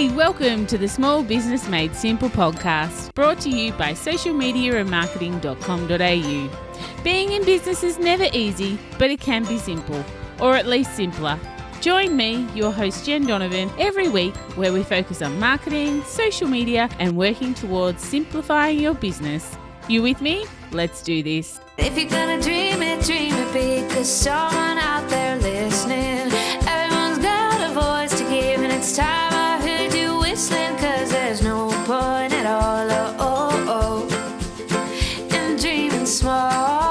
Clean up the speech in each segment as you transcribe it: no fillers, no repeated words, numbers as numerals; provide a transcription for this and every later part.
Hey, welcome to the Small Business Made Simple podcast, brought to you by socialmediaandmarketing.com.au. Being in business is never easy, but it can be simple, or at least simpler. Join me, your host Jen Donovan, every week where we focus on marketing, social media, and working towards simplifying your business. You with me? Let's do this. If you're gonna dream it big, 'cause someone out there listening. Everyone's got a voice to give, and it's time I heard you whistling, 'cause there's no point at all, in dreaming small.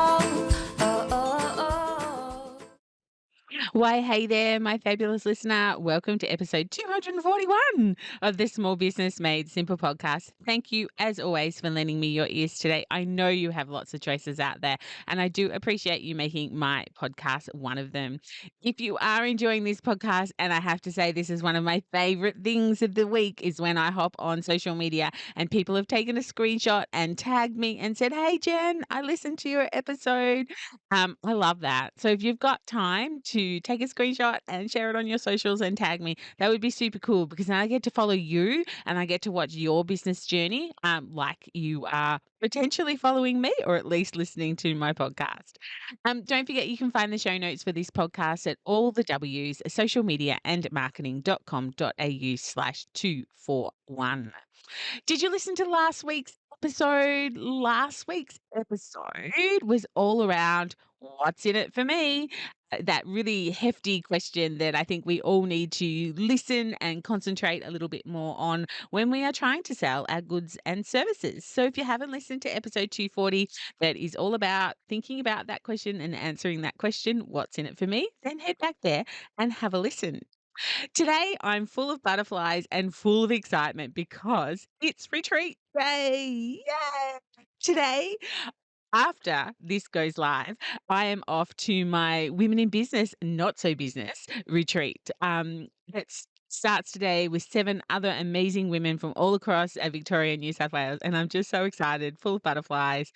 Why, hey there, my fabulous listener. Welcome to episode 241 of the Small Business Made Simple podcast. Thank you, as always, for lending me your ears today. I know you have lots of choices out there, and I do appreciate you making my podcast one of them. If you are enjoying this podcast, and I have to say this is one of my favorite things of the week, is when I hop on social media and people have taken a screenshot and tagged me and said, "Hey, Jen, I listened to your episode." I love that. So if you've got time to take a screenshot and share it on your socials and tag me, that would be super cool, because then I get to follow you and I get to watch your business journey, like you are potentially following me, or at least listening to my podcast. Don't forget, you can find the show notes for this podcast at all the W's, social media and marketing.com.au/241. Did you listen to last week's episode? Last week's episode was all around what's in it for me. That really hefty question that I think we all need to listen and concentrate a little bit more on when we are trying to sell our goods and services. So if you haven't listened to episode 240, that is all about thinking about that question and answering that question, what's in it for me, then head back there and have a listen. Today, I'm full of butterflies and full of excitement because it's retreat day. Yay! Today, after this goes live, I am off to my Women in Business, Not So Business retreat. It starts today with 7 other amazing women from all across Victoria and New South Wales. And I'm just so excited, full of butterflies.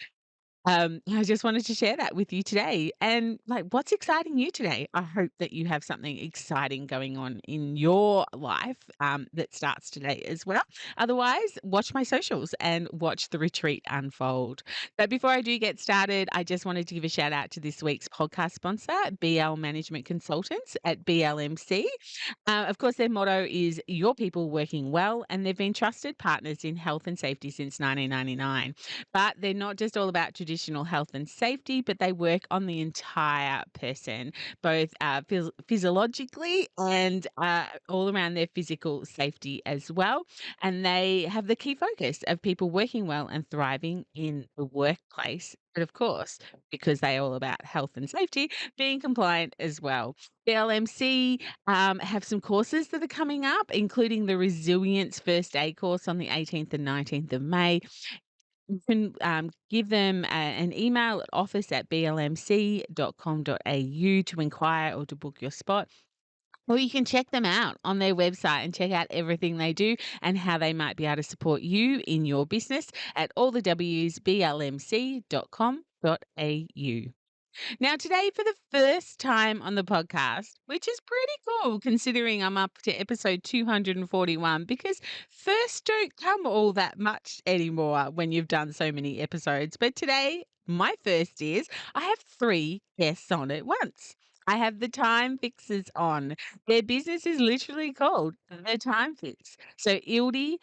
I just wanted to share that with you today. And like, what's exciting you today? I hope that you have something exciting going on in your life that starts today as well. Otherwise, watch my socials and watch the retreat unfold. But before I do get started, I just wanted to give a shout out to this week's podcast sponsor, BL Management Consultants at BLMC. Of course, their motto is "Your people working well," and they've been trusted partners in health and safety since 1999. But they're not just all about traditional health and safety, but they work on the entire person, both physiologically and all around their physical safety as well. And they have the key focus of people working well and thriving in the workplace. But of course, because they're all about health and safety, being compliant as well. BLMC have some courses that are coming up, including the Resilience First Aid course on the 18th and 19th of May. You can give them an email at office@blmc.com.au to inquire or to book your spot. Or you can check them out on their website and check out everything they do and how they might be able to support you in your business at allthewsblmc.com.au. Now, today, for the first time on the podcast, which is pretty cool considering I'm up to episode 241, because first don't come all that much anymore when you've done so many episodes. But today, my first is I have 3 guests on at once. I have the Time Fixers on. Their business is literally called The Time Fix. So Ildi,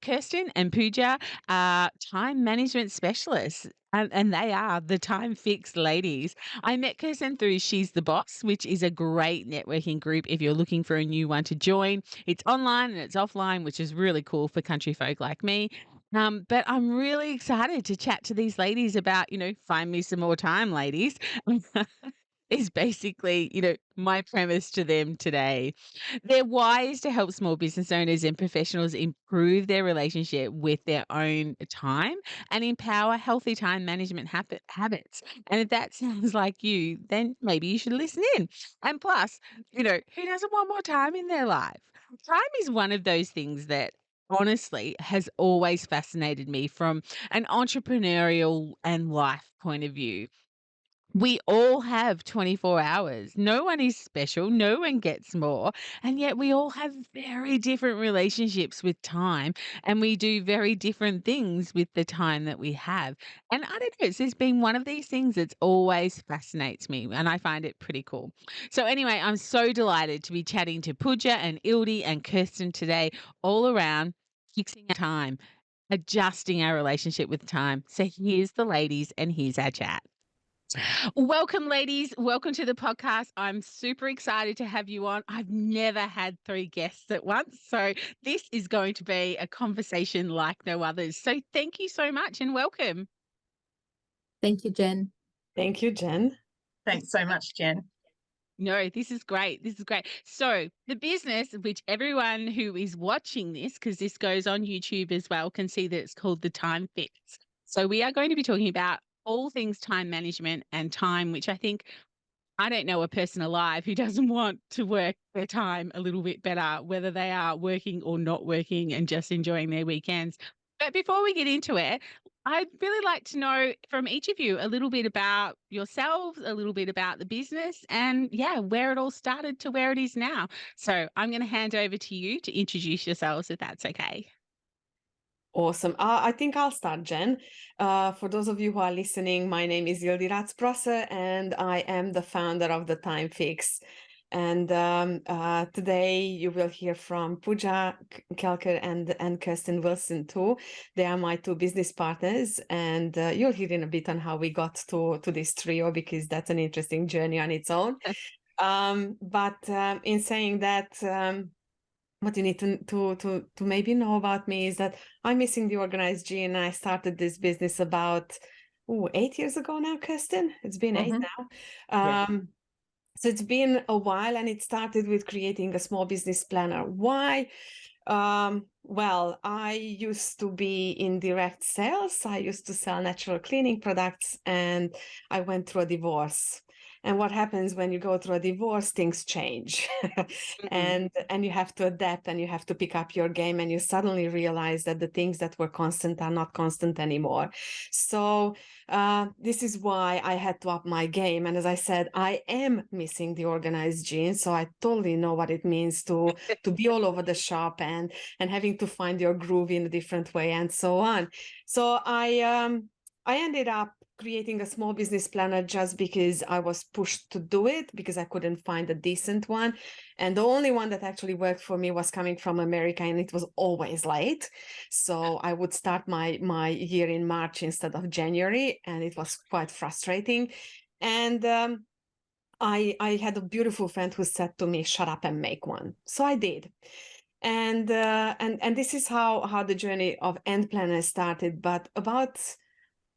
Kirsten and Pooja are time management specialists. And they are the Time Fix ladies. I met Kirsten through She's the Boss, which is a great networking group if you're looking for a new one to join. It's online and it's offline, which is really cool for country folk like me. But I'm really excited to chat to these ladies about, find me some more time, ladies. Is basically, my premise to them today. Their why is to help small business owners and professionals improve their relationship with their own time and empower healthy time management habits. And if that sounds like you, then maybe you should listen in. And plus, who doesn't want more time in their life? Time is one of those things that honestly has always fascinated me from an entrepreneurial and life point of view. We all have 24 hours. No one is special. No one gets more. And yet we all have very different relationships with time. And we do very different things with the time that we have. And I don't know, it's just been one of these things that's always fascinates me. And I find it pretty cool. So, anyway, I'm so delighted to be chatting to Pooja and Ildi and Kirsten today, all around fixing our time, adjusting our relationship with time. So, here's the ladies and here's our chat. Welcome, ladies. Welcome to the podcast. I'm super excited to have you on. I've never had three guests at once. So, this is going to be a conversation like no others. So, thank you so much and welcome. Thank you, Jen. Thank you, Jen. Thanks so much, Jen. No, this is great. This is great. So, the business, which everyone who is watching this, because this goes on YouTube as well, can see that it's called The Time Fix. So, we are going to be talking about all things time management and time, which I don't know a person alive who doesn't want to work their time a little bit better, whether they are working or not working and just enjoying their weekends. But before we get into it, I'd really like to know from each of you a little bit about yourselves, a little bit about the business, and yeah, where it all started to where it is now. So I'm going to hand over to you to introduce yourselves, if that's okay. Awesome. I think I'll start, Jen. For those of you who are listening, my name is Ildi Ratsprosser, and I am the founder of The Time Fix. And today you will hear from Pooja Kelker and Kirsten Wilson too. They are my two business partners, and you'll hear in a bit on how we got to this trio, because that's an interesting journey on its own. But in saying that, what you need to maybe know about me is that I'm Missing the Organized Gene. I started this business about 8 years ago now, Kirsten. It's been 8 now. So it's been a while, and it started with creating a small business planner. Why? Well, I used to be in direct sales. I used to sell natural cleaning products, and I went through a divorce. And what happens when you go through a divorce, things change. and you have to adapt, and you have to pick up your game, and you suddenly realize that the things that were constant are not constant anymore. So this is why I had to up my game. And as I said, I am missing the organized gene. So I totally know what it means to be all over the shop and having to find your groove in a different way and so on. So I ended up creating a small business planner just because I was pushed to do it, because I couldn't find a decent one. And the only one that actually worked for me was coming from America, and it was always late. So I would start my year in March instead of January, and it was quite frustrating. And I had a beautiful friend who said to me, "Shut up and make one." So I did. And this is how the journey of End Planner started. But about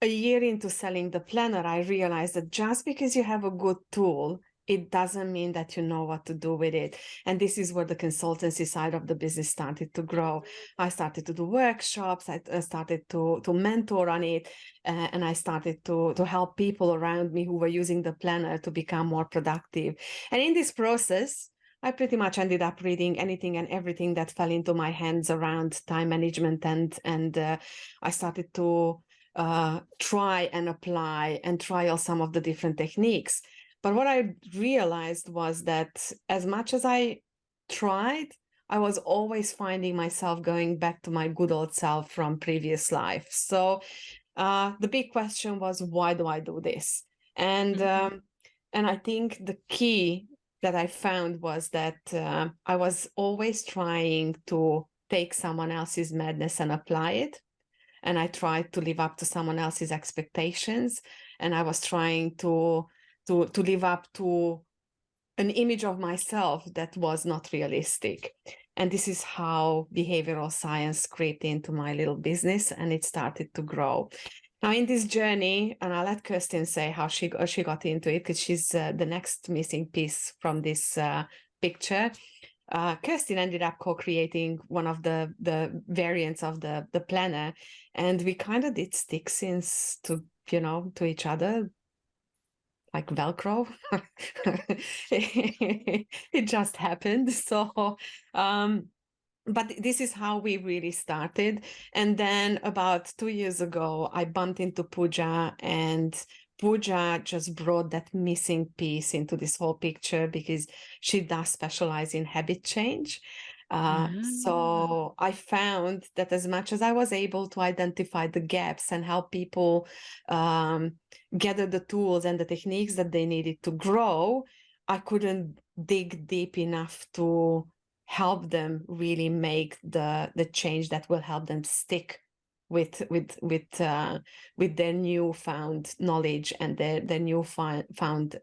a year into selling the planner, I realized that just because you have a good tool, it doesn't mean that you know what to do with it. And this is where the consultancy side of the business started to grow. I started to do workshops. I started to mentor on it. And I started to help people around me who were using the planner to become more productive. And in this process, I pretty much ended up reading anything and everything that fell into my hands around time management. And I started to try and apply and trial some of the different techniques. But what I realized was that as much as I tried, I was always finding myself going back to my good old self from previous life. So the big question was, why do I do this? And I think the key that I found was that I was always trying to take someone else's madness and apply it. And I tried to live up to someone else's expectations. And I was trying to live up to an image of myself that was not realistic. And this is how behavioral science crept into my little business, and it started to grow. Now, in this journey, and I'll let Kirsten say how she got into it, because she's the next missing piece from this picture. Kirsten ended up co-creating one of the variants of the planner, and we kind of did stick since to each other like Velcro. It just happened. So but this is how we really started. And then about 2 years ago, I bumped into Pooja, and Pooja just brought that missing piece into this whole picture because she does specialize in habit change. Ah. So I found that as much as I was able to identify the gaps and help people gather the tools and the techniques that they needed to grow, I couldn't dig deep enough to help them really make the change that will help them stick with their newfound knowledge and their newfound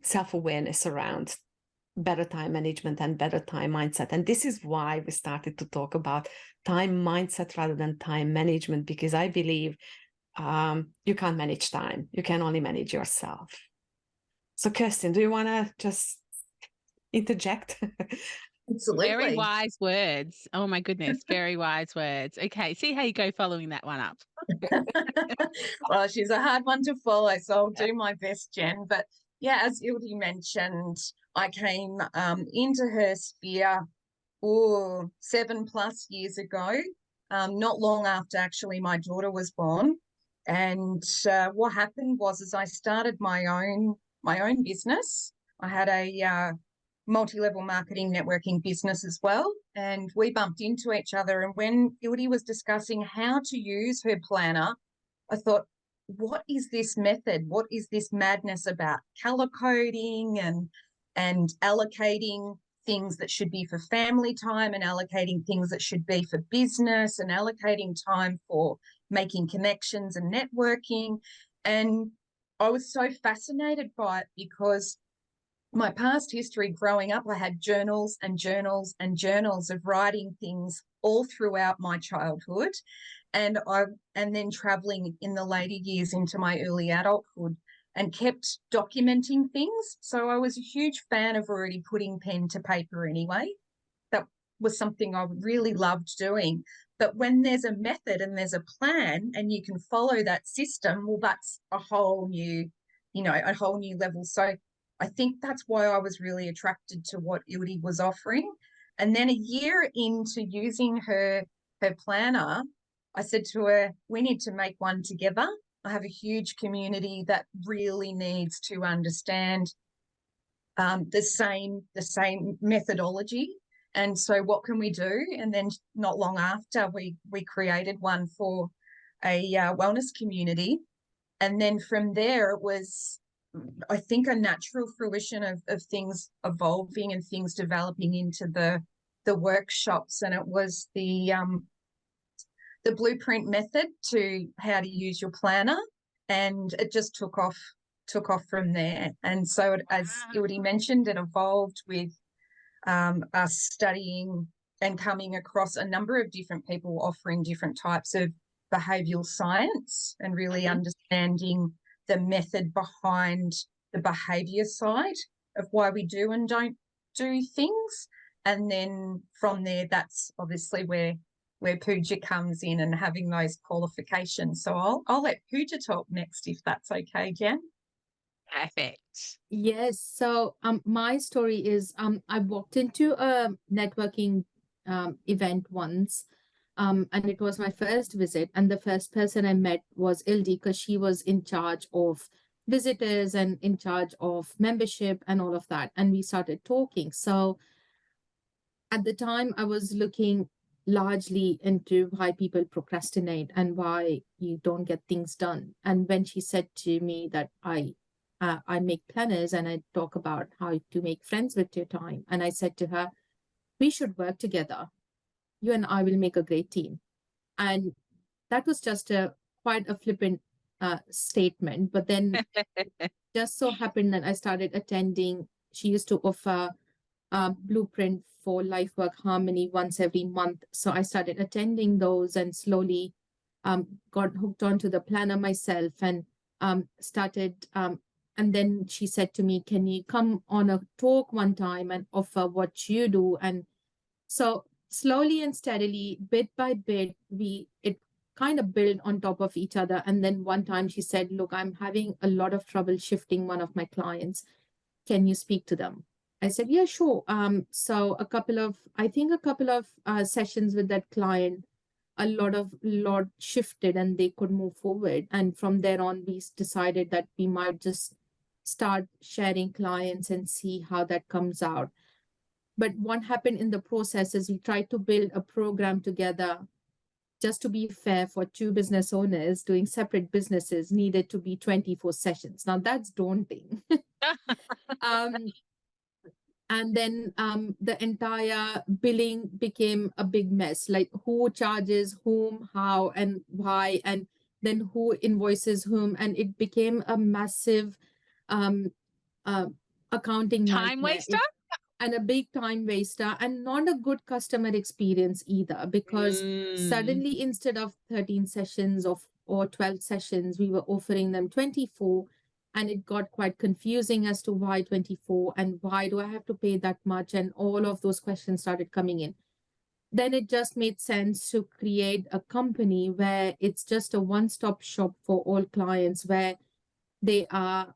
self-awareness around better time management and better time mindset. And this is why we started to talk about time mindset rather than time management, because I believe you can't manage time. You can only manage yourself. So Kirsten, do you want to just interject? Absolutely. Very wise words. Oh my goodness, very wise words. Okay, see how you go following that one up. Well, she's a hard one to follow, so I'll do my best, Jen. But yeah, as Ildi mentioned, I came into her sphere 7+ years ago, not long after actually my daughter was born. And what happened was I started my own business. I had a multi-level marketing networking business as well, and we bumped into each other. And when Ildi was discussing how to use her planner, I thought, what is this method? What is this madness about color coding and allocating things that should be for family time and allocating things that should be for business and allocating time for making connections and networking? And I was so fascinated by it because my past history growing up, I had journals and journals and journals of writing things all throughout my childhood. And then traveling in the later years into my early adulthood and kept documenting things. So I was a huge fan of already putting pen to paper anyway. That was something I really loved doing. But when there's a method and there's a plan and you can follow that system, well, that's a whole new level. So I think that's why I was really attracted to what Ildi was offering. And then a year into using her planner, I said to her, we need to make one together. I have a huge community that really needs to understand the same methodology. And so what can we do? And then not long after, we created one for a wellness community. And then from there, it was, I think, a natural fruition of things evolving and things developing into the workshops. And it was the blueprint method to how to use your planner, and it just took off from there. And so as Ildi mentioned, it evolved with us studying and coming across a number of different people offering different types of behavioural science and really understanding the method behind the behaviour side of why we do and don't do things. And then from there, that's obviously where Pooja comes in and having those qualifications. So I'll let Pooja talk next, if that's okay, Jen. Perfect. Yes. So my story is I walked into a networking event once, and it was my first visit. And the first person I met was Ildi, because she was in charge of visitors and in charge of membership and all of that. And we started talking. So at the time, I was looking largely into why people procrastinate and why you don't get things done. And when she said to me that I make planners and I talk about how to make friends with your time, and I said to her, we should work together. You and I will make a great team. And that was just quite a flippant statement. But then just so happened that I started attending. She used to offer blueprint for life work harmony once every month. So I started attending those and slowly got hooked onto the planner myself and started. And then she said to me, can you come on a talk one time and offer what you do? And so slowly and steadily, bit by bit, it kind of built on top of each other. And then one time she said, look, I'm having a lot of trouble shifting one of my clients. Can you speak to them? I said, yeah, sure. So a couple of sessions with that client, a lot shifted and they could move forward. And from there on, we decided that we might just start sharing clients and see how that comes out. But what happened in the process is we tried to build a program together. Just to be fair, for two business owners doing separate businesses needed to be 24 sessions. Now that's daunting. And then the entire billing became a big mess, like who charges whom, how, and why, and then who invoices whom. And it became a massive accounting Time nightmare. waster? And a big time waster, and not a good customer experience either, because suddenly instead of 13 sessions or 12 sessions, we were offering them 24, and it got quite confusing as to why 24 and why do I have to pay that much, and all of those questions started coming in. Then it just made sense to create a company where it's just a one-stop shop for all clients, where they are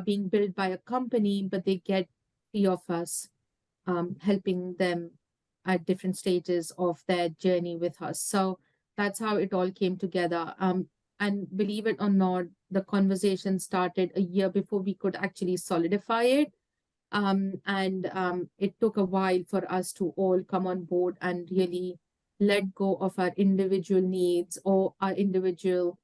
being built by a company, but they get three of us helping them at different stages of their journey with us. So that's how it all came together. And believe it or not, the conversation started a year before we could actually solidify it. It took a while for us to all come on board and really let go of our individual needs or our individual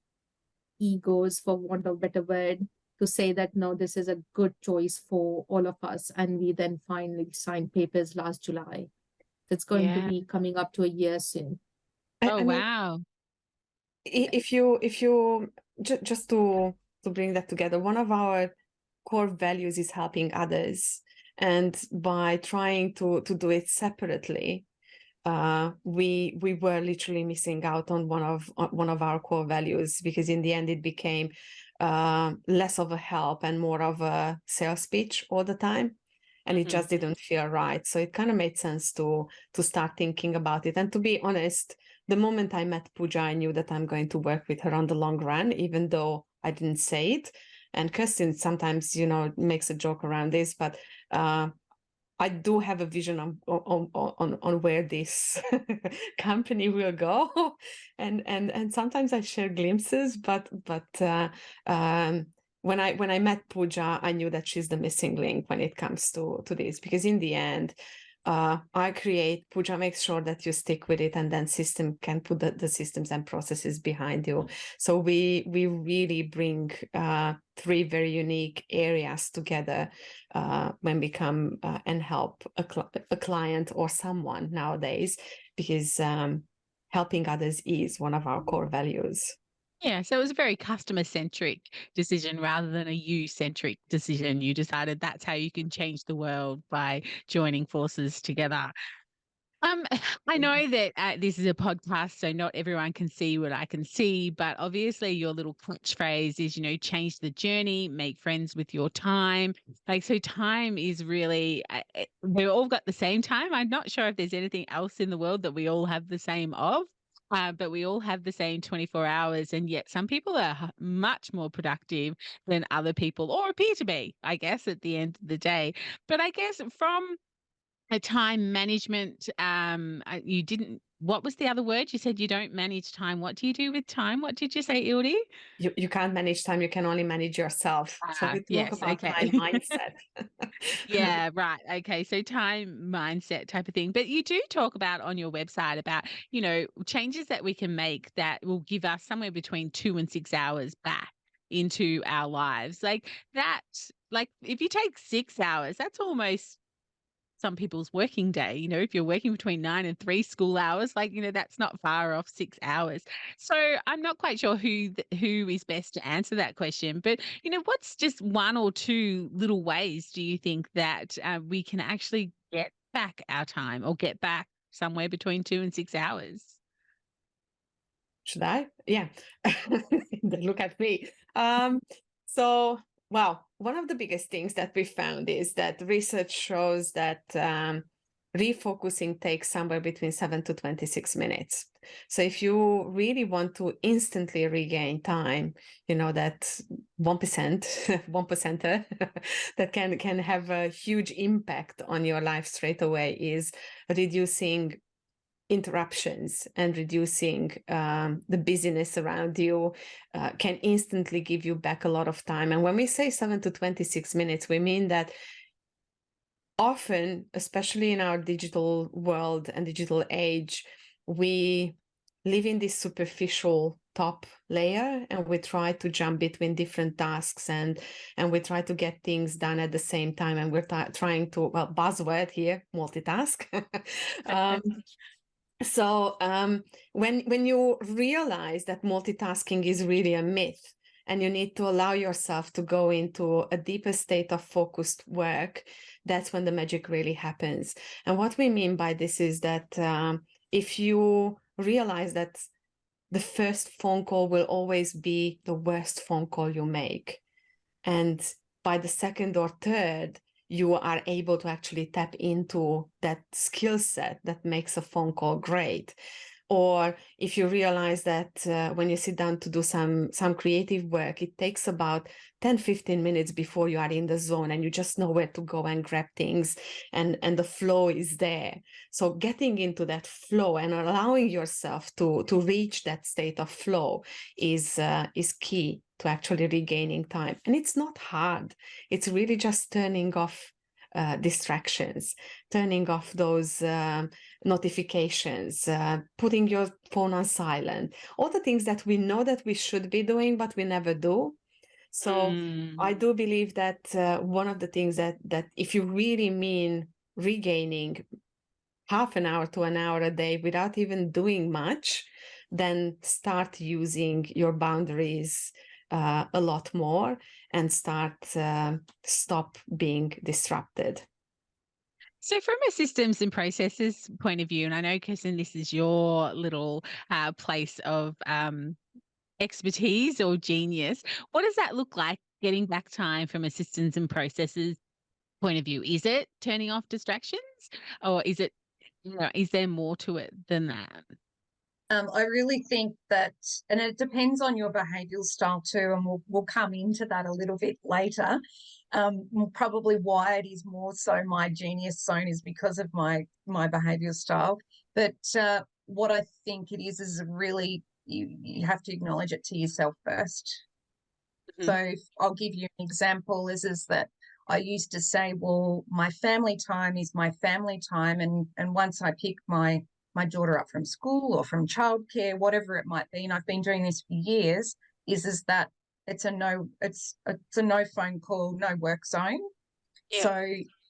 egos, for want of a better word, to say that, no, this is a good choice for all of us. And we then finally signed papers last July. It's going to be coming up to a year soon. Oh, wow. If you just to bring that together, one of our core values is helping others. And by trying to do it separately, we were literally missing out on one of our core values, because in the end it became less of a help and more of a sales pitch all the time, and it just didn't feel right. So it kind of made sense to start thinking about it. And to be honest, the moment I met Pooja, I knew that I'm going to work with her on the long run, even though I didn't say it. And Kirsten sometimes, makes a joke around this, but I do have a vision on where this company will go, and sometimes I share glimpses. But when I met Pooja, I knew that she's the missing link when it comes to this, because in the end, I create, Pooja makes sure that you stick with it, and then system can put the systems and processes behind you. So we really bring three very unique areas together when we come and help a client or someone nowadays, because helping others is one of our core values. Yeah, so it was a very customer-centric decision rather than a you-centric decision. You decided that's how you can change the world, by joining forces together. I know that this is a podcast, so not everyone can see what I can see, but obviously your little catchphrase is, change the journey, make friends with your time. So time is really, we've all got the same time. I'm not sure if there's anything else in the world that we all have the same of. But we all have the same 24 hours, and yet some people are much more productive than other people, or appear to be, I guess, at the end of the day. But I guess from a time management, what was the other word? You said you don't manage time. What do you do with time? What did you say, Ildi? You can't manage time. You can only manage yourself. So we talk about time mindset. Yeah, right. Okay. So time mindset type of thing. But you do talk about on your website about, changes that we can make that will give us somewhere between 2 and 6 hours back into our lives. Like if you take 6 hours, that's almost some people's working day. If you're working between 9 and 3 school hours, that's not far off 6 hours. So I'm not quite sure who is best to answer that question, but what's just one or two little ways do you think that we can actually get back our time, or get back somewhere between 2 and 6 hours? Should I? Yeah. Look at me. Well, one of the biggest things that we found is that research shows that refocusing takes somewhere between 7 to 26 minutes. So if you really want to instantly regain time, that 1%, that can have a huge impact on your life straight away, is reducing interruptions and reducing the busyness around you can instantly give you back a lot of time. And when we say 7 to 26 minutes, we mean that often, especially in our digital world and digital age, we live in this superficial top layer, and we try to jump between different tasks, and we try to get things done at the same time, and we're trying to, well, buzzword here, multitask. So when you realize that multitasking is really a myth, and you need to allow yourself to go into a deeper state of focused work, that's when the magic really happens. And what we mean by this is that if you realize that the first phone call will always be the worst phone call you make, and by the second or third, you are able to actually tap into that skill set that makes a phone call great. Or if you realize that when you sit down to do some creative work, it takes about 10-15 minutes before you are in the zone, and you just know where to go and grab things, and the flow is there. So getting into that flow and allowing yourself to reach that state of flow is key to actually regaining time. And it's not hard. It's really just turning off distractions, turning off those notifications, putting your phone on silent, all the things that we know that we should be doing, but we never do. So I do believe that one of the things that if you really mean regaining half an hour to an hour a day without even doing much, then start using your boundaries a lot more, and stop being disrupted. So from a systems and processes point of view, and I know, Kirsten, this is your little place of expertise or genius, what does that look like, getting back time from a systems and processes point of view? Is it turning off distractions, or is it, is there more to it than that? I really think that, and it depends on your behavioural style too, and we'll come into that a little bit later. Probably why it is more so my genius zone is because of my behavioural style. But what I think it is really you have to acknowledge it to yourself first. Mm-hmm. So I'll give you an example. Is that I used to say, well, my family time is my family time, and once I pick my daughter up from school or from childcare, whatever it might be, and I've been doing this for years, is that it's a no phone call, no work zone. Yeah. So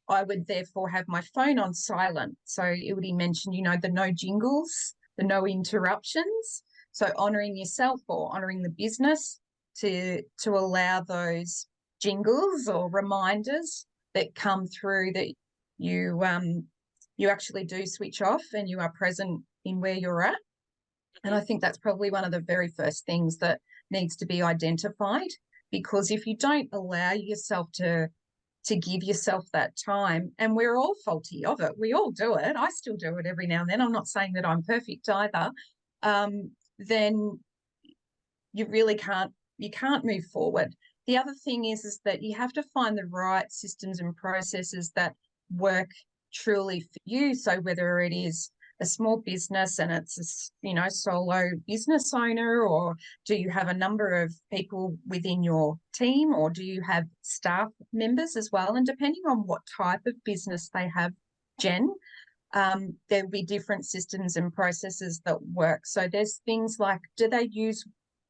I would therefore have my phone on silent. So it would mention, the no jingles, the no interruptions. So honouring yourself or honouring the business to allow those jingles or reminders that come through that you actually do switch off and you are present in where you're at. And I think that's probably one of the very first things that needs to be identified, because if you don't allow yourself to give yourself that time, and we're all faulty of it, we all do it, I still do it every now and then, I'm not saying that I'm perfect either, then you really can't move forward. The other thing is that you have to find the right systems and processes that work truly for you. So whether it is a small business and it's a solo business owner, or do you have a number of people within your team, or do you have staff members as well? And depending on what type of business they have, Jen, there'll be different systems and processes that work. So there's things like, do they use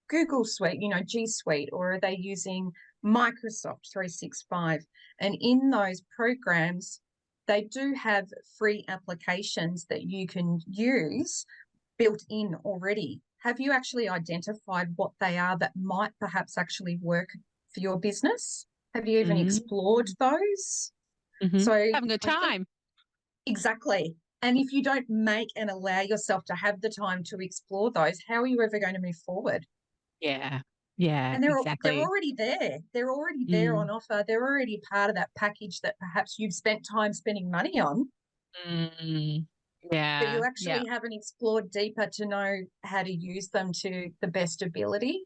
Google Suite, G Suite, or are they using Microsoft 365? And in those programs, they do have free applications that you can use built in already. Have you actually identified what they are that might perhaps actually work for your business? Have you even explored those? So having a time. Exactly. And if you don't make and allow yourself to have the time to explore those, how are you ever going to move forward? Yeah. Yeah, and they're exactly. already there. They're already there on offer. They're already part of that package that perhaps you've spent time spending money on. Yeah. But you actually haven't explored deeper to know how to use them to the best ability.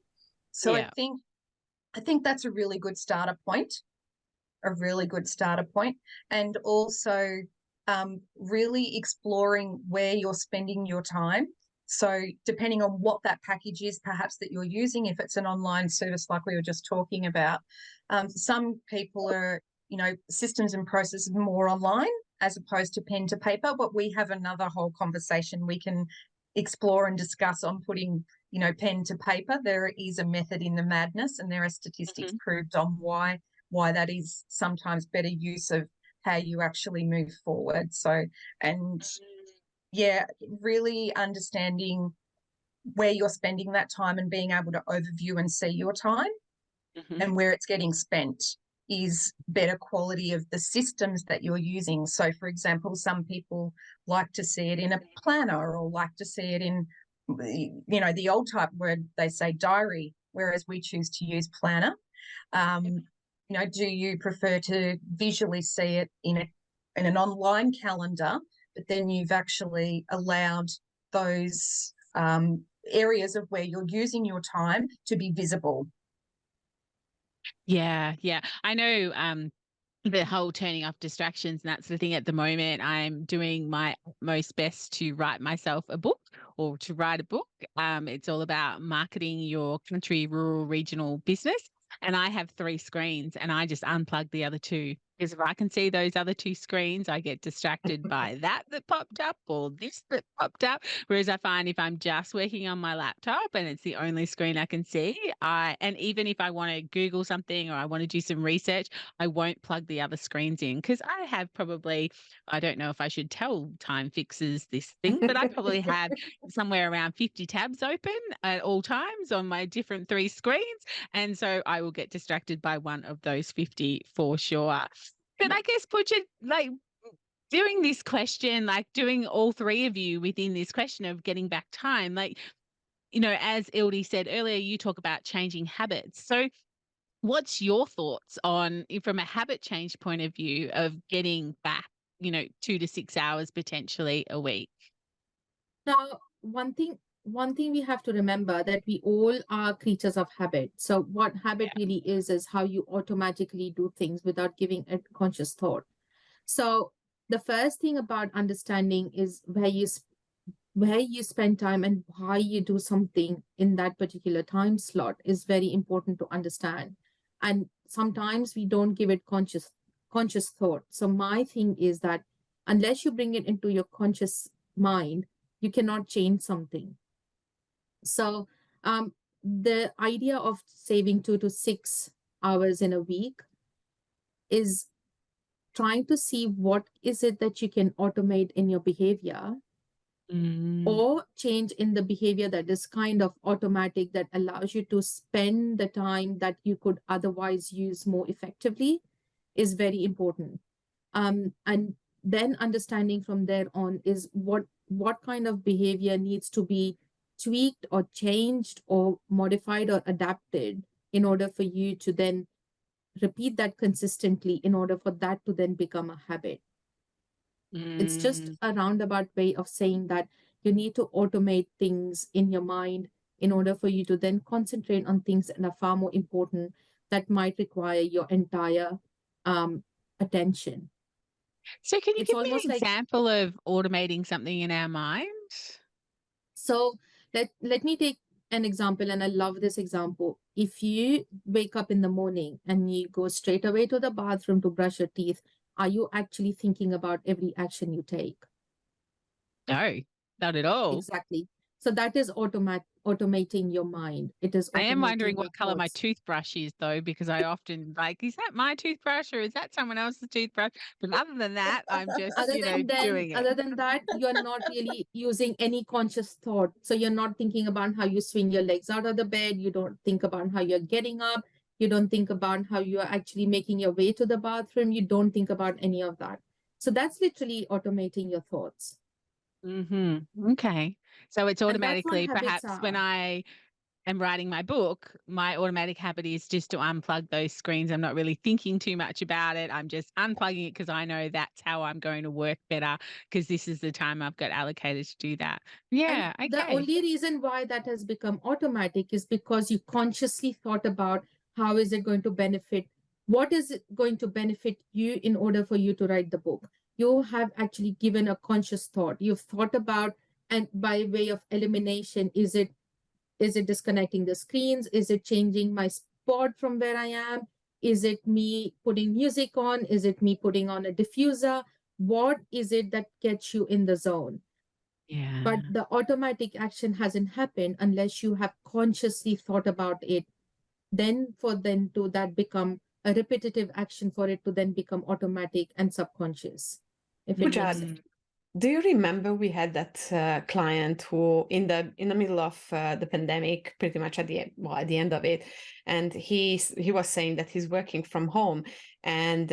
So I think that's a really good starter point. And also really exploring where you're spending your time. So depending on what that package is, perhaps that you're using, if it's an online service like we were just talking about, some people are, systems and processes more online as opposed to pen to paper, but we have another whole conversation we can explore and discuss on putting, pen to paper. There is a method in the madness, and there are statistics proved on why that is sometimes better use of how you actually move forward. So, and yeah, really understanding where you're spending that time and being able to overview and see your time and where it's getting spent is better quality of the systems that you're using. So, for example, some people like to see it in a planner or like to see it in, the old type where they say diary, whereas we choose to use planner. Do you prefer to visually see it in an online calendar, but then you've actually allowed those areas of where you're using your time to be visible? Yeah, yeah. I know the whole turning off distractions and that sort of thing. At the moment, I'm doing my most best to write myself a book or to write a book. It's all about marketing your country, rural, regional business. And I have 3 screens and I just unplug the other 2. Because if I can see those other 2 screens, I get distracted by that popped up or this that popped up. Whereas I find if I'm just working on my laptop and it's the only screen I can see, and even if I want to Google something or I want to do some research, I won't plug the other screens in because I have probably, I don't know if I should tell Time Fixes this thing, but I probably have somewhere around 50 tabs open at all times on my different 3 screens. And so I will get distracted by one of those 50 for sure. But I guess, Pooja, like doing this question, like doing all 3 of you within this question of getting back time, like, as Ildi said earlier, you talk about changing habits. So what's your thoughts on, from a habit change point of view, of getting back, 2 to 6 hours potentially a week? Now, one thing we have to remember that we all are creatures of habit. So what habit really is how you automatically do things without giving it conscious thought. So the first thing about understanding is where you spend time and why you do something in that particular time slot is very important to understand. And sometimes we don't give it conscious thought. So my thing is that unless you bring it into your conscious mind, you cannot change something. So the idea of saving 2 to 6 hours in a week is trying to see what is it that you can automate in your behavior or change in the behavior that is kind of automatic, that allows you to spend the time that you could otherwise use more effectively is very important. And then understanding from there on is what kind of behavior needs to be tweaked or changed or modified or adapted in order for you to then repeat that consistently in order for that to then become a habit. It's just a roundabout way of saying that you need to automate things in your mind in order for you to then concentrate on things that are far more important that might require your entire attention. So can you It's give me an almost like- example of automating something in our mind? So let me take an example, and I love this example. If you wake up in the morning and you go straight away to the bathroom to brush your teeth, are you actually thinking about every action you take? No, not at all. Exactly. So that is automating your mind. It is. I am automating wondering your what color my thoughts. toothbrush is, though, because I often is that my toothbrush or is that someone else's toothbrush? But other than that, I'm just, doing it. Other than that, you're not really using any conscious thought. So you're not thinking about how you swing your legs out of the bed. You don't think about how you're getting up. You don't think about how you're actually making your way to the bathroom. You don't think about any of that. So that's literally automating your thoughts. Okay. So it's And that's what automatically, habits perhaps when are. I am writing my book, my automatic habit is just to unplug those screens. I'm not really thinking too much about it. I'm just unplugging it because I know that's how I'm going to work better because this is the time I've got allocated to do that. Yeah. And Okay. the only reason why that has become automatic is because you consciously thought about how is it going to benefit, what is it going to benefit you in order for you to write the book. you have actually given a conscious thought. You've thought about, and by way of elimination, is it disconnecting the screens? Is it changing my spot from where I am? Is it me putting music on? Is it me putting on a diffuser? What is it that gets you in the zone? Yeah. But the automatic action hasn't happened unless you have consciously thought about it. Then to that become a repetitive action, for it to then become automatic and subconscious. If it Pooja, makes sense. do you remember we had that client who in the middle of the pandemic, pretty much at the end of it, and he was saying that he's working from home, and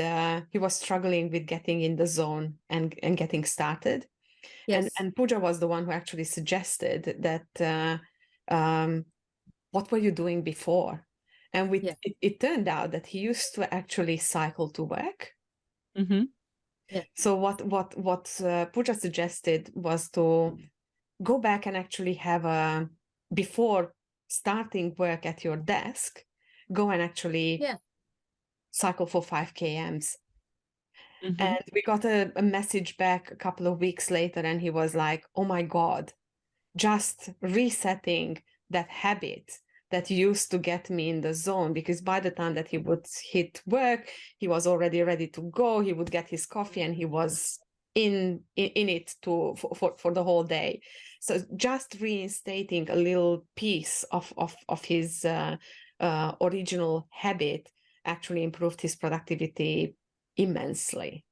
he was struggling with getting in the zone and getting started. Yes. And Pooja was the one who actually suggested that what were you doing before? And Yeah. it turned out that he used to actually cycle to work. Mm-hmm. Yeah. So what Pooja suggested was to go back and actually have a, before starting work at your desk, go and actually cycle for 5 kms. Mm-hmm. And we got a message back a couple of weeks later, and he was like, oh my God, just resetting that habit that used to get me in the zone, because by the time that he would hit work, he was already ready to go. He would get his coffee and he was in it for the whole day. So just reinstating a little piece of his original habit actually improved his productivity immensely.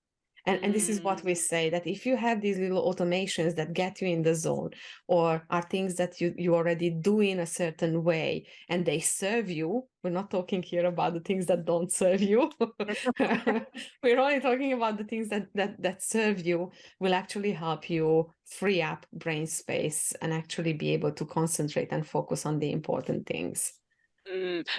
And this is what we say, that if you have these little automations that get you in the zone, or are things that you already do in a certain way and they serve you, we're not talking here about the things that don't serve you. We're only talking about the things that serve you, will actually help you free up brain space and actually be able to concentrate and focus on the important things.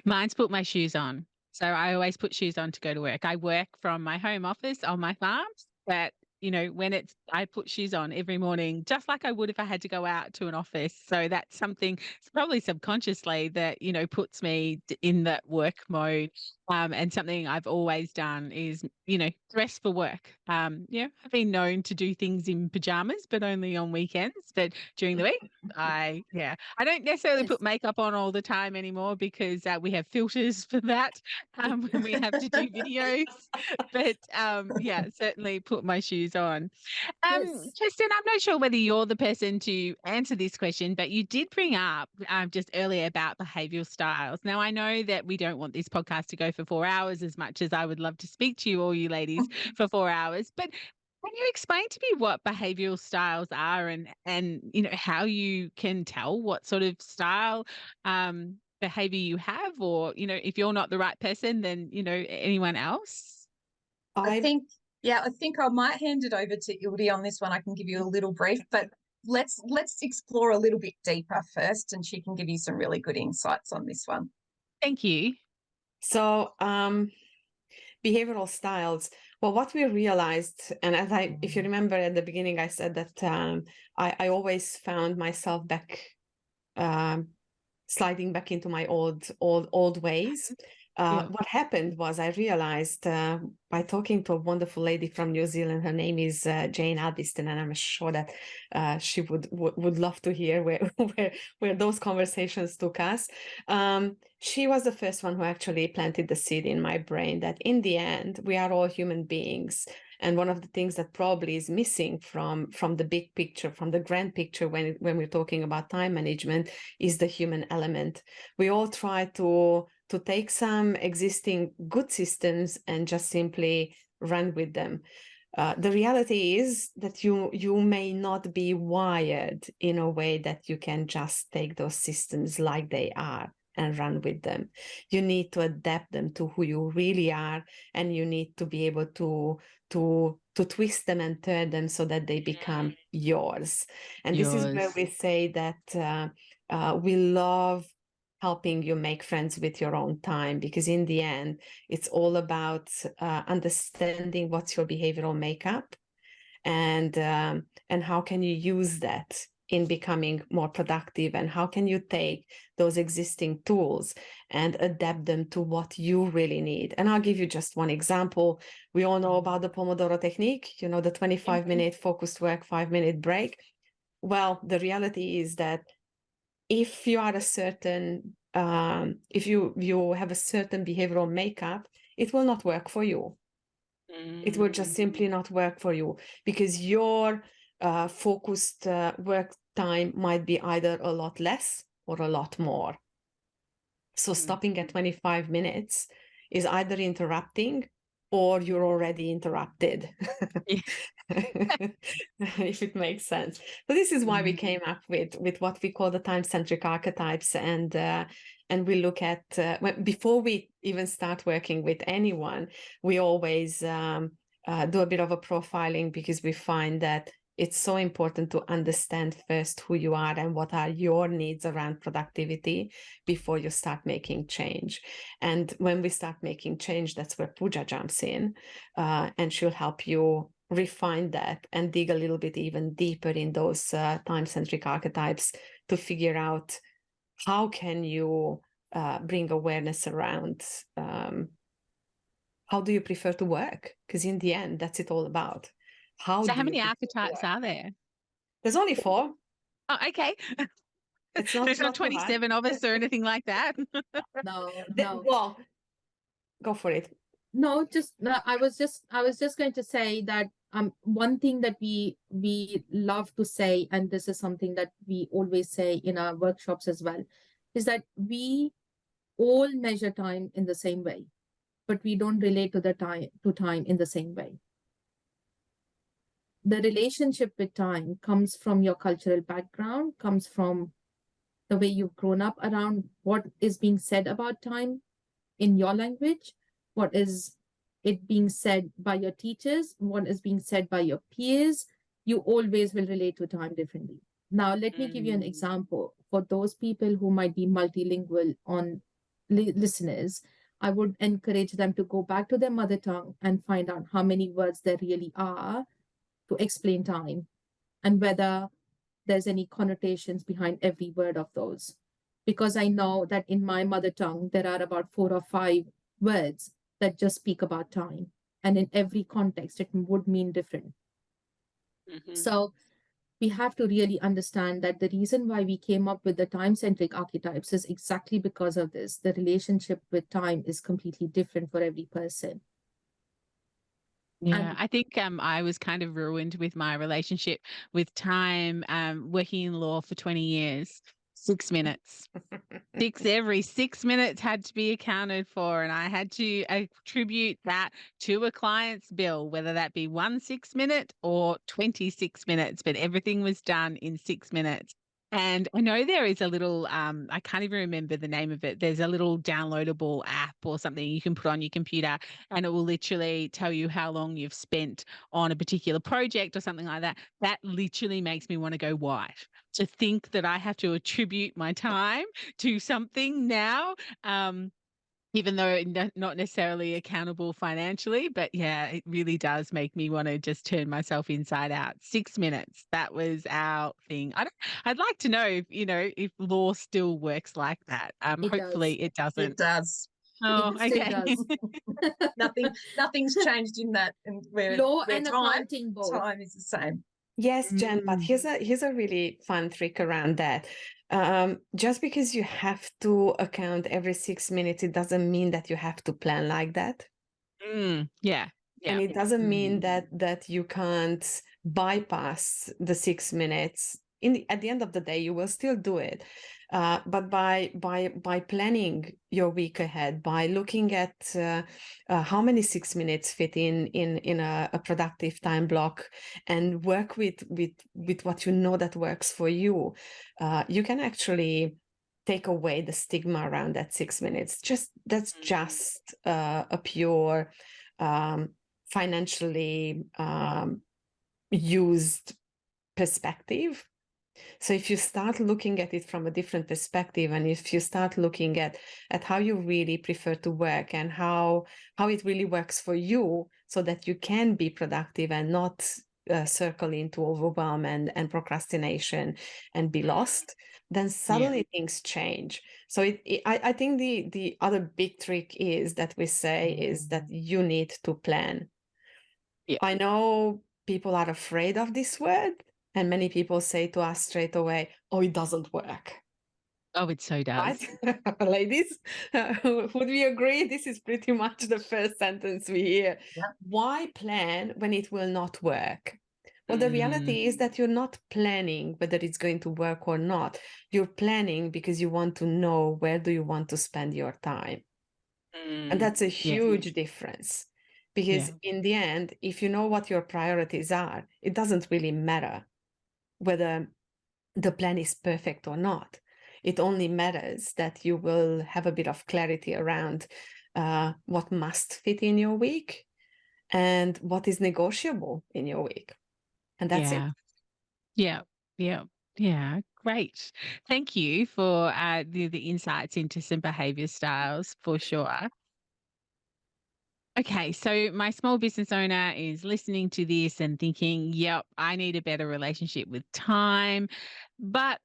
Mine's put my shoes on. So I always put shoes on to go to work. I work from my home office on my farm, but when I put shoes on every morning, just like I would if I had to go out to an office. So that's something, probably subconsciously, that, puts me in that work mode. And something I've always done is, dress for work. I've been known to do things in pajamas, but only on weekends. But during the week, I don't necessarily put makeup on all the time anymore, because we have filters for that when we have to do videos. But certainly put my shoes on. Tristan, I'm not sure whether you're the person to answer this question, but you did bring up just earlier about behavioral styles. Now, I know that we don't want this podcast to go for 4 hours, as much as I would love to speak to you, all you ladies, for 4 hours. But can you explain to me what behavioral styles are, and how you can tell what sort of style behavior you have, or if you're not the right person, then anyone else? I think I might hand it over to Ildi on this one. I can give you a little brief, but let's explore a little bit deeper first, and she can give you some really good insights on this one. Thank you. So behavioral styles. Well, what we realized, and if you remember at the beginning, I said that I always found myself back, sliding back into my old ways. What happened was I realized by talking to a wonderful lady from New Zealand, her name is Jane Albiston, and I'm sure that she would love to hear where those conversations took us. She was the first one who actually planted the seed in my brain that in the end, we are all human beings. And one of the things that probably is missing from the big picture, from the grand picture, when we're talking about time management, is the human element. We all try to take some existing good systems and just simply run with them. The reality is that you may not be wired in a way that you can just take those systems like they are and run with them. You need to adapt them to who you really are, and you need to be able to twist them and turn them so that they become yours. And this is where we say that we love helping you make friends with your own time, because in the end, it's all about understanding what's your behavioral makeup, and how can you use that in becoming more productive, and how can you take those existing tools and adapt them to what you really need. And I'll give you just one example. We all know about the Pomodoro technique, you know, the 25-minute focused work, 5-minute break. Well, the reality is that if you are a certain, if you have a certain behavioral makeup, it will not work for you. It will just simply not work for you, because your focused work time might be either a lot less or a lot more. So stopping at 25 minutes is either interrupting or you're already interrupted. If it makes sense. So this is why we came up with what we call the time-centric archetypes, and we look at before we even start working with anyone, we always do a bit of a profiling, because we find that it's so important to understand first who you are and what are your needs around productivity before you start making change. And when we start making change, that's where Pooja jumps in, and she'll help you refine that and dig a little bit even deeper in those time-centric archetypes to figure out how can you bring awareness around how do you prefer to work? Because in the end, that's it all about. So do how you many prefer to archetypes work? are there? There's only 4. Oh, okay. It's not, There's not too hard. 27 of us or anything like that. No. Well, go for it. No, just I was just going to say that one thing that we love to say, and this is something that we always say in our workshops as well, is that we all measure time in the same way, but we don't relate to time in the same way. The relationship with time comes from your cultural background, comes from the way you've grown up around what is being said about time in your language, what is it being said by your teachers, what is being said by your peers. You always will relate to time differently. Now, let me give you an example. For those people who might be multilingual listeners, I would encourage them to go back to their mother tongue and find out how many words there really are to explain time, and whether there's any connotations behind every word of those. Because I know that in my mother tongue, there are about 4 or 5 words that just speak about time. And in every context, it would mean different. So we have to really understand that the reason why we came up with the time-centric archetypes is exactly because of this. The relationship with time is completely different for every person. Yeah, I think I was kind of ruined with my relationship with time, working in law for 20 years. 6 minutes. Every 6 minutes had to be accounted for, and I had to attribute that to a client's bill, whether that be 1 6-minute or 26 minutes, but everything was done in 6 minutes. And I know there is a little, I can't even remember the name of it. There's a little downloadable app or something you can put on your computer, and it will literally tell you how long you've spent on a particular project or something like that. That literally makes me want to go white, to think that I have to attribute my time to something now. Even though not necessarily accountable financially, but yeah, it really does make me want to just turn myself inside out. 6 minutes, that was our thing. I'd like to know if, if law still works like that. Hopefully it doesn't. It does. Oh, It still okay. does. Nothing's changed in that, and Law and accounting both. Time is the same. Yes, Jen, but here's a really fun trick around that. Just because you have to account every 6 minutes, it doesn't mean that you have to plan like that. Yeah. And it doesn't mean that you can't bypass the 6 minutes. At the end of the day, you will still do it. But by planning your week ahead, by looking at how many 6 minutes fit in a productive time block, and work with what you know that works for you, you can actually take away the stigma around that 6 minutes. That's just a pure financially used perspective. So if you start looking at it from a different perspective, and if you start looking at how you really prefer to work, and how it really works for you, so that you can be productive and not circle into overwhelm and procrastination and be lost, then suddenly things change. So I think the other big trick is that we say is that you need to plan. Yeah. I know people are afraid of this word, and many people say to us straight away, oh, it doesn't work. Oh, it so does. Right? Ladies, would we agree? This is pretty much the first sentence we hear. Yeah. Why plan when it will not work? Well, the reality is that you're not planning whether it's going to work or not. You're planning because you want to know where do you want to spend your time. And that's a huge difference. Because in the end, if you know what your priorities are, it doesn't really matter whether the plan is perfect or not. It only matters that you will have a bit of clarity around what must fit in your week and what is negotiable in your week. And that's it. Yeah. Great. Thank you for the insights into some behavior styles for sure. Okay, so my small business owner is listening to this and thinking, yep, I need a better relationship with time. But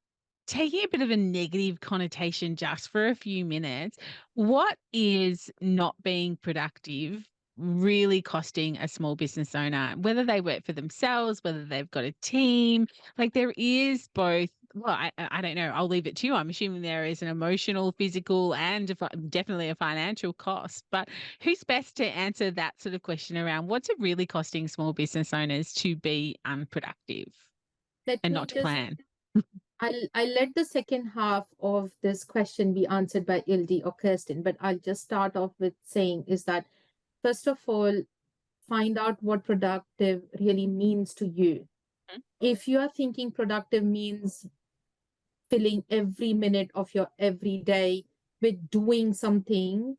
taking a bit of a negative connotation just for a few minutes, what is not being productive really costing a small business owner, whether they work for themselves, whether they've got a team? Like there is both. Well, I don't know. I'll leave it to you. I'm assuming there is an emotional, physical, and definitely a financial cost. But who's best to answer that sort of question around what's it really costing small business owners to be unproductive Let and me not to just plan? I'll let the second half of this question be answered by Ildi or Kirsten, but I'll just start off with saying is that first of all, find out what productive really means to you. If you are thinking productive means filling every minute of your every day with doing something,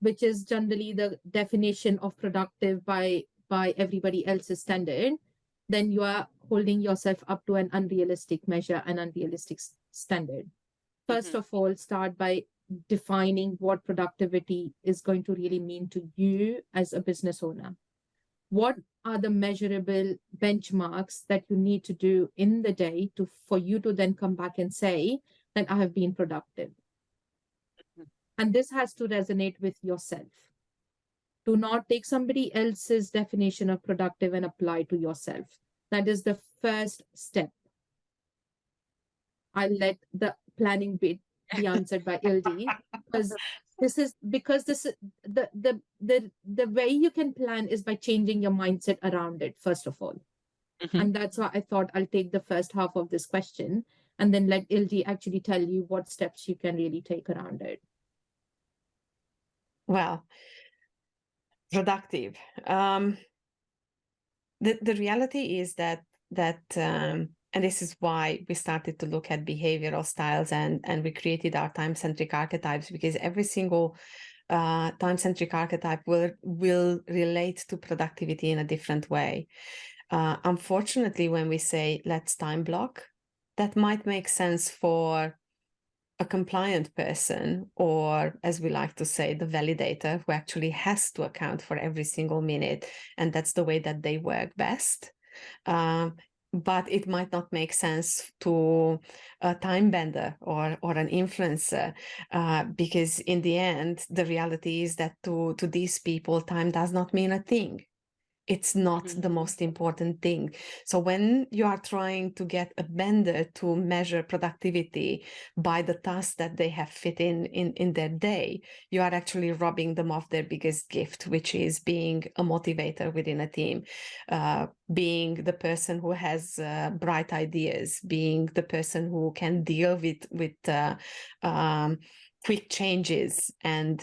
which is generally the definition of productive by everybody else's standard, then you are holding yourself up to an unrealistic measure, an unrealistic standard. First of all, start by defining what productivity is going to really mean to you as a business owner. What are the measurable benchmarks that you need to do in the day for you to then come back and say that I have been productive? And this has to resonate with yourself. Do not take somebody else's definition of productive and apply to yourself. That is the first step. I'll let the planning bit be answered by Ildi, because the way you can plan is by changing your mindset around it, first of all. And that's why I thought I'll take the first half of this question and then let Ildi actually tell you what steps you can really take around it. Well, productive. The reality is that and this is why we started to look at behavioral styles and we created our time-centric archetypes, because every single time-centric archetype will relate to productivity in a different way. Unfortunately, when we say let's time block, that might make sense for a compliant person, or as we like to say, the validator, who actually has to account for every single minute, and that's the way that they work best. But it might not make sense to a time bender or an influencer, because in the end, the reality is that to these people, time does not mean a thing. It's not the most important thing. So when you are trying to get a bender to measure productivity by the tasks that they have fit in their day, you are actually robbing them of their biggest gift, which is being a motivator within a team, being the person who has bright ideas, being the person who can deal with quick changes, and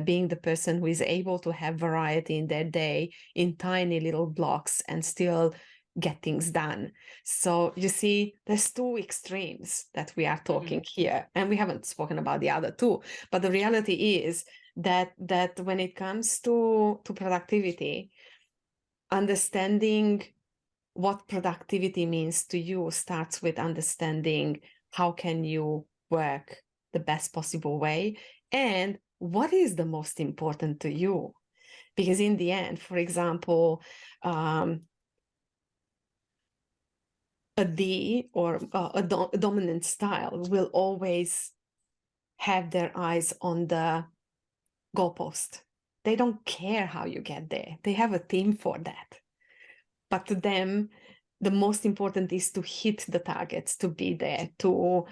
being the person who is able to have variety in their day in tiny little blocks and still get things done. So you see, there's two extremes that we are talking here, and we haven't spoken about the other two. But the reality is that when it comes to productivity, understanding what productivity means to you starts with understanding how can you work the best possible way, and what is the most important to you. Because in the end, for example, a D or a dominant style will always have their eyes on the goalpost. They don't care how you get there. They have a team for that. But to them, the most important is to hit the targets, to be there, to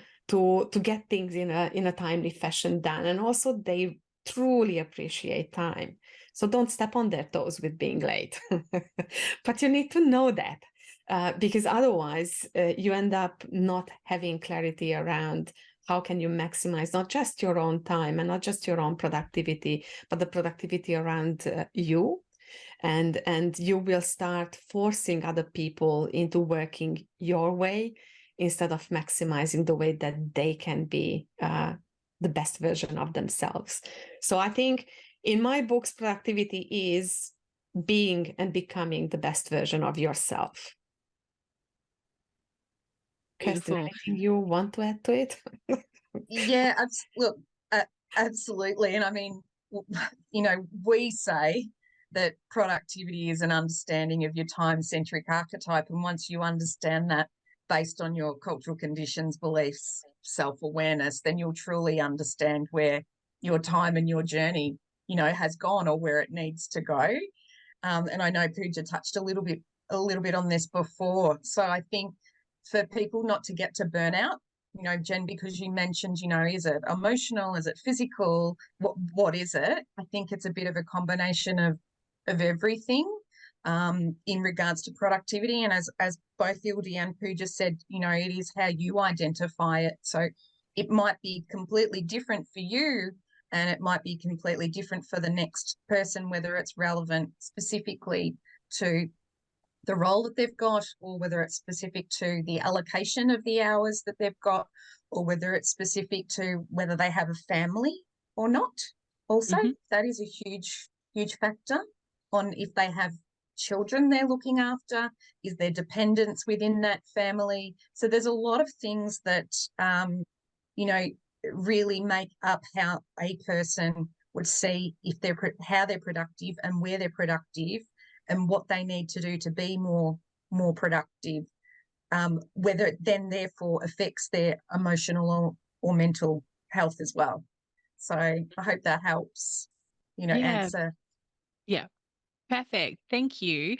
get things in a timely fashion done. And also they truly appreciate time. So don't step on their toes with being late. But you need to know that. Because otherwise you end up not having clarity around how can you maximize not just your own time and not just your own productivity, but the productivity around you. And you will start forcing other people into working your way instead of maximizing the way that they can be the best version of themselves. So I think in my books, productivity is being and becoming the best version of yourself. Kirsten, Beautiful. anything you want to add to it? Yeah, look, absolutely. And I mean, we say that productivity is an understanding of your time-centric archetype. And once you understand that based on your cultural conditions, beliefs, self-awareness, then you'll truly understand where your time and your journey, has gone or where it needs to go. And I know Pooja touched a little bit on this before. So I think for people not to get to burnout, Jen, because you mentioned, is it emotional? Is it physical? What is it? I think it's a bit of a combination of everything in regards to productivity. And as both Ildi and Pooja said, it is how you identify it. So it might be completely different for you, and it might be completely different for the next person, whether it's relevant specifically to the role that they've got, or whether it's specific to the allocation of the hours that they've got, or whether it's specific to whether they have a family or not. Also, that is a huge factor on if they have children they're looking after, is there dependence within that family. So there's a lot of things that, really make up how a person would see if how they're productive and where they're productive, and what they need to do to be more productive, whether it then therefore affects their emotional or mental health as well. So I hope that helps, answer. Yeah. Perfect. Thank you.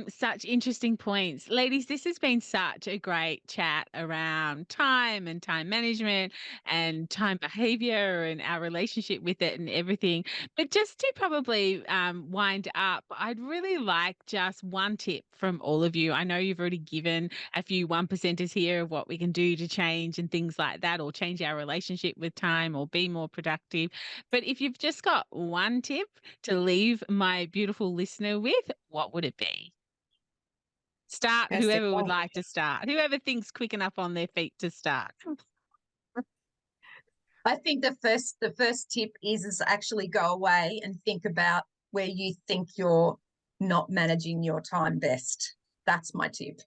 Such interesting points. Ladies, this has been such a great chat around time and time management and time behavior and our relationship with it and everything. But just to probably wind up, I'd really like just one tip from all of you. I know you've already given a few 1%ers here of what we can do to change and things like that, or change our relationship with time or be more productive. But if you've just got one tip to leave my beautiful listener with, what would it be? Start, Yes, whoever would like to start, whoever thinks quick enough on their feet to start. I think the first tip is actually go away and think about where you think you're not managing your time best. That's my tip.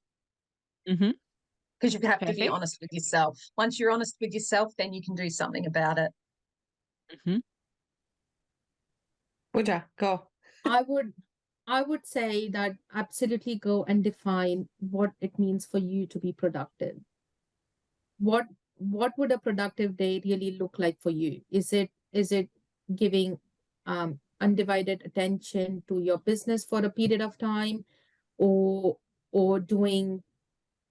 Because you have to be honest with yourself. Once you're honest with yourself, then you can do something about it. Pooja, go. I would say that absolutely go and define what it means for you to be productive. What would a productive day really look like for you? Is it giving undivided attention to your business for a period of time, or doing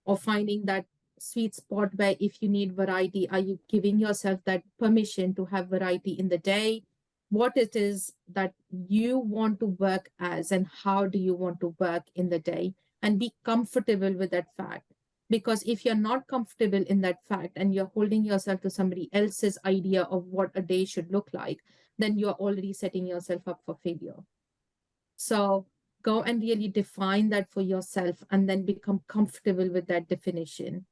or finding that sweet spot where if you need variety, are you giving yourself that permission to have variety in the day? What it is that you want to work as, and how do you want to work in the day, and be comfortable with that fact. Because if you're not comfortable in that fact and you're holding yourself to somebody else's idea of what a day should look like, then you're already setting yourself up for failure. So go and really define that for yourself, and then become comfortable with that definition.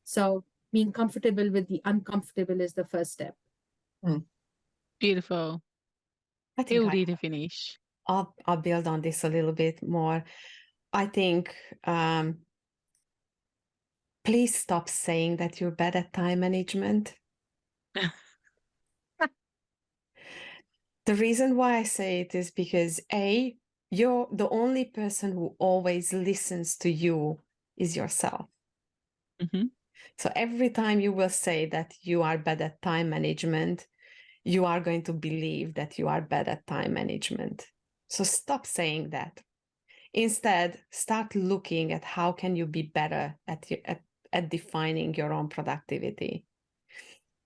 So being comfortable with the uncomfortable is the first step. Beautiful. I think Ildi to finish. I'll build on this a little bit more. I think please stop saying that you're bad at time management. The reason why I say it is because you're the only person who always listens to you is yourself. Mhm. So every time you will say that you are bad at time management, you are going to believe that you are bad at time management. So stop saying that. Instead, start looking at how can you be better at defining your own productivity.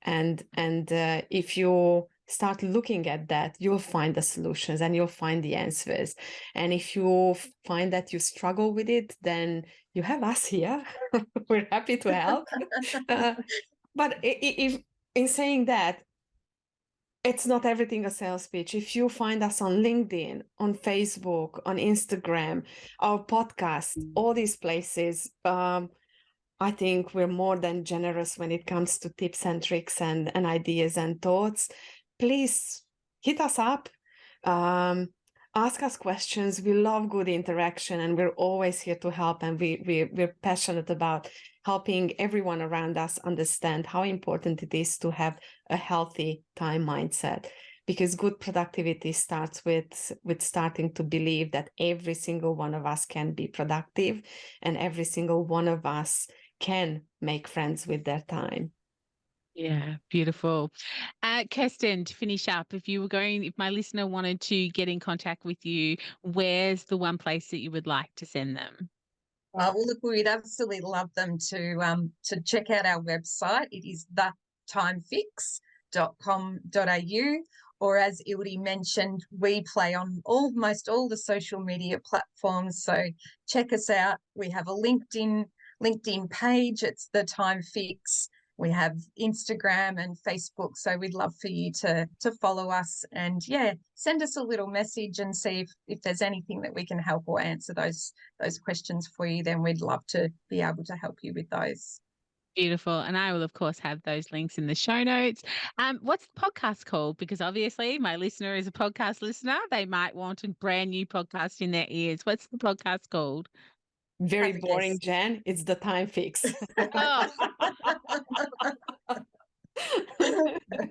And if you start looking at that, you'll find the solutions and you'll find the answers. And if you find that you struggle with it, then you have us here. We're happy to help. But if in saying that, it's not everything a sales pitch. If you find us on LinkedIn, on Facebook, on Instagram, our podcast, all these places, I think we're more than generous when it comes to tips and tricks and ideas and thoughts. Please hit us up, ask us questions. We love good interaction and we're always here to help. And we're passionate about helping everyone around us understand how important it is to have a healthy time mindset. Because good productivity starts with starting to believe that every single one of us can be productive and every single one of us can make friends with their time. Yeah, beautiful. Kirsten, to finish up, if my listener wanted to get in contact with you, where's the one place that you would like to send them? Well, look, we'd absolutely love them to check out our website. It is thetimefix.com.au, or as Ildi mentioned, we play on almost all the social media platforms. So check us out. We have a LinkedIn page. It's The Time Fix. We have Instagram and Facebook. So we'd love for you to follow us and send us a little message and see if there's anything that we can help or answer those questions for you. Then we'd love to be able to help you with those. Beautiful. And I will, of course, have those links in the show notes. What's the podcast called? Because obviously my listener is a podcast listener. They might want a brand new podcast in their ears. What's the podcast called? Very Have a boring, guess. Jen. It's The Time Fix. Oh.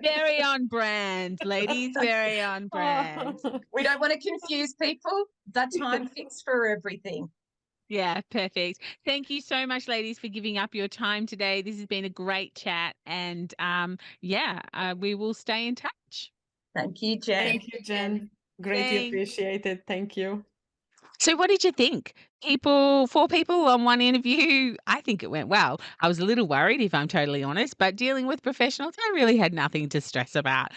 Very on brand, ladies. Very on brand. We don't want to confuse people. The Time Fix for everything. Yeah, perfect. Thank you so much, ladies, for giving up your time today. This has been a great chat. And we will stay in touch. Thank you, Jen. Thank you, Jen. Greatly Thanks. appreciated. Thank you. So what did you think? 4 people on one interview. I think it went well. I was a little worried, if I'm totally honest, but dealing with professionals, I really had nothing to stress about.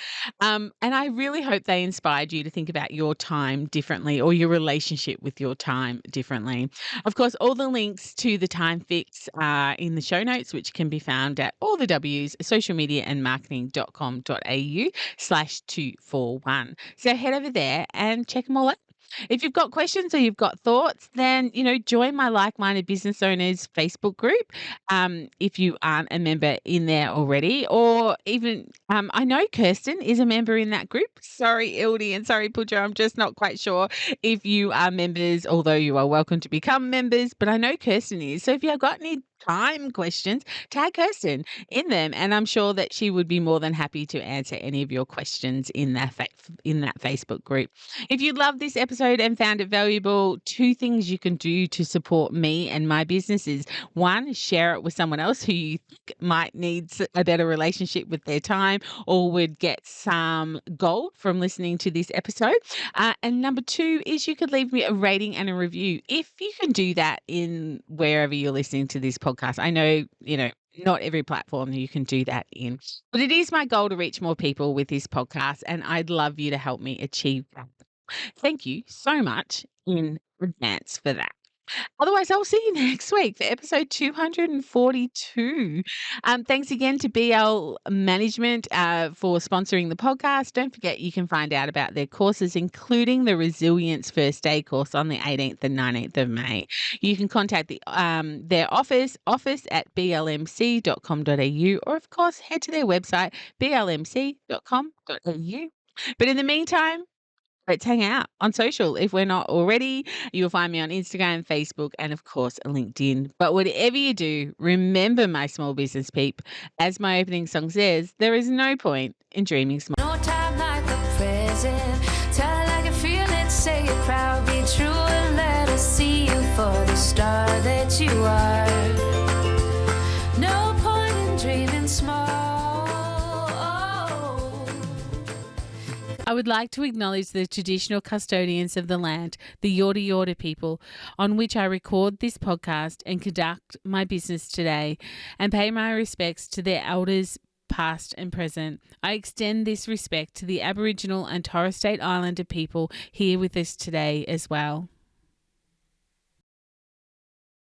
And I really hope they inspired you to think about your time differently or your relationship with your time differently. Of course, all the links to the Time Fix are in the show notes, which can be found at all the W's, socialmediaandmarketing.com.au/241. So head over there and check them all out. If you've got questions or you've got thoughts, then, join my Like-Minded Business Owners Facebook group if you aren't a member in there already. Or even, I know Kirsten is a member in that group. Sorry, Ildi, and sorry, Pooja, I'm just not quite sure if you are members, although you are welcome to become members. But I know Kirsten is. So if you've got any time questions, tag Kirsten in them, and I'm sure that she would be more than happy to answer any of your questions in that Facebook group. If you loved this episode and found it valuable, 2 things you can do to support me and my businesses. 1, share it with someone else who you think might need a better relationship with their time or would get some gold from listening to this episode. And number 2 is you could leave me a rating and a review. If you can do that in wherever you're listening to this podcast. I know, not every platform you can do that in, but it is my goal to reach more people with this podcast, and I'd love you to help me achieve that. Thank you so much in advance for that. Otherwise, I'll see you next week for episode 242. Thanks again to BL Management for sponsoring the podcast. Don't forget, you can find out about their courses, including the Resilience First Aid course on the 18th and 19th of May. You can contact their office at blmc.com.au, or of course, head to their website, blmc.com.au. But in the meantime, let's hang out on social. If we're not already, you'll find me on Instagram, Facebook, and of course, LinkedIn. But whatever you do, remember, my small business peep, as my opening song says, there is no point in dreaming small. No time like the present. Tell it like you feel it, say it proud, be true, and let us see you for the star that you are. No point in dreaming small. I would like to acknowledge the traditional custodians of the land, the Yorta Yorta people, on which I record this podcast and conduct my business today, and pay my respects to their elders, past and present. I extend this respect to the Aboriginal and Torres Strait Islander people here with us today as well.